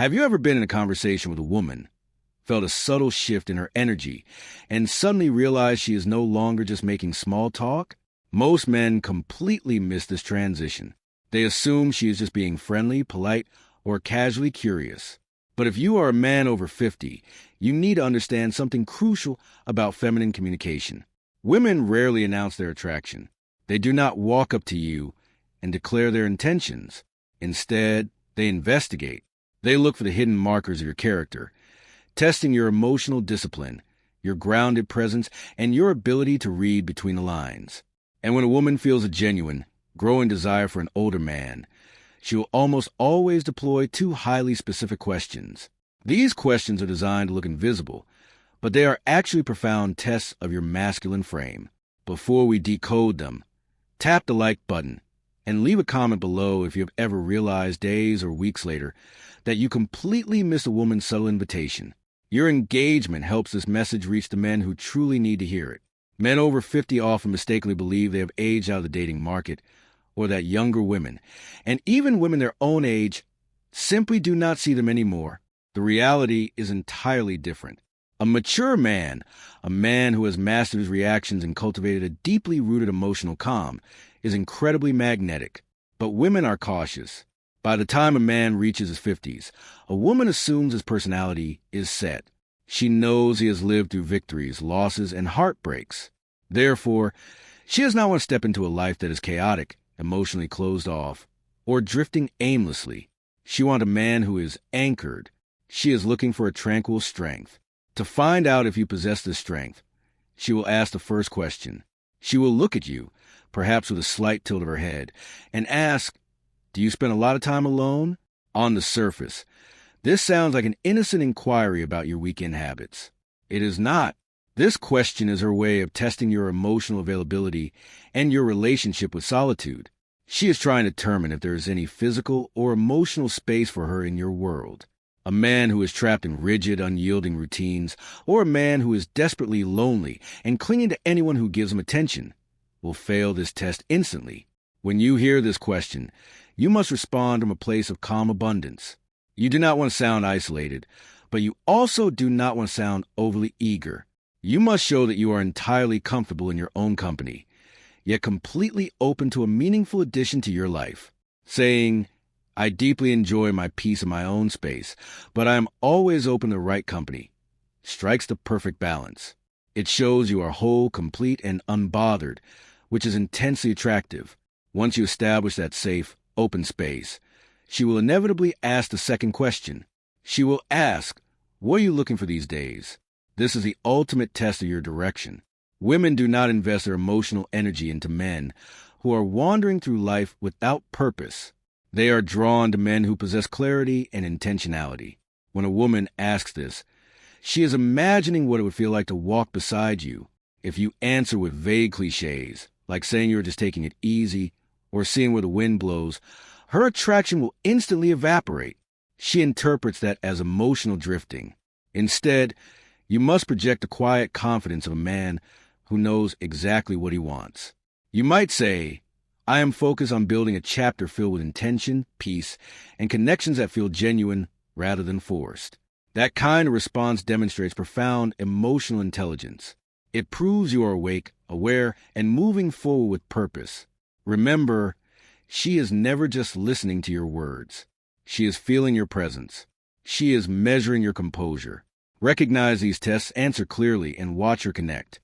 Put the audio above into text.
Have you ever been in a conversation with a woman, felt a subtle shift in her energy, and suddenly realized she is no longer just making small talk? Most men completely miss this transition. They assume she is just being friendly, polite, or casually curious. But if you are a man over 50, you need to understand something crucial about feminine communication. Women rarely announce their attraction. They do not walk up to you and declare their intentions. Instead, they investigate. They look for the hidden markers of your character, testing your emotional discipline, your grounded presence, and your ability to read between the lines. And when a woman feels a genuine, growing desire for an older man, she will almost always deploy two highly specific questions. These questions are designed to look invisible, but they are actually profound tests of your masculine frame. Before we decode them, tap the like button and leave a comment below if you have ever realized days or weeks later that you completely missed a woman's subtle invitation. Your engagement helps this message reach the men who truly need to hear it. Men over 50 often mistakenly believe they have aged out of the dating market, or that younger women, and even women their own age, simply do not see them anymore. The reality is entirely different. A mature man, a man who has mastered his reactions and cultivated a deeply rooted emotional calm, is incredibly magnetic. But women are cautious. By the time a man reaches his 50s, a woman assumes his personality is set. She knows he has lived through victories, losses, and heartbreaks. Therefore, she does not want to step into a life that is chaotic, emotionally closed off, or drifting aimlessly. She wants a man who is anchored. She is looking for a tranquil strength. To find out if you possess this strength, she will ask the first question. She will look at you, perhaps with a slight tilt of her head, and ask, "Do you spend a lot of time alone?" On the surface, this sounds like an innocent inquiry about your weekend habits. It is not. This question is her way of testing your emotional availability and your relationship with solitude. She is trying to determine if there is any physical or emotional space for her in your world. A man who is trapped in rigid, unyielding routines, or a man who is desperately lonely and clinging to anyone who gives him attention, will fail this test instantly. When you hear this question, you must respond from a place of calm abundance. You do not want to sound isolated, but you also do not want to sound overly eager. You must show that you are entirely comfortable in your own company, yet completely open to a meaningful addition to your life. Saying, "I deeply enjoy my peace in my own space, but I am always open to the right company," strikes the perfect balance. It shows you are whole, complete, and unbothered, which is intensely attractive. Once you establish that safe, open space, she will inevitably ask the second question. She will ask, "What are you looking for these days?" This is the ultimate test of your direction. Women do not invest their emotional energy into men who are wandering through life without purpose. They are drawn to men who possess clarity and intentionality. When a woman asks this, she is imagining what it would feel like to walk beside you. If you answer with vague cliches, like saying you're just taking it easy or seeing where the wind blows, her attraction will instantly evaporate. She interprets that as emotional drifting. Instead, you must project the quiet confidence of a man who knows exactly what he wants. You might say, "I am focused on building a chapter filled with intention, peace, and connections that feel genuine rather than forced." That kind of response demonstrates profound emotional intelligence. It proves you are awake, aware, and moving forward with purpose. Remember, she is never just listening to your words. She is feeling your presence. She is measuring your composure. Recognize these tests, answer clearly, and watch her connect.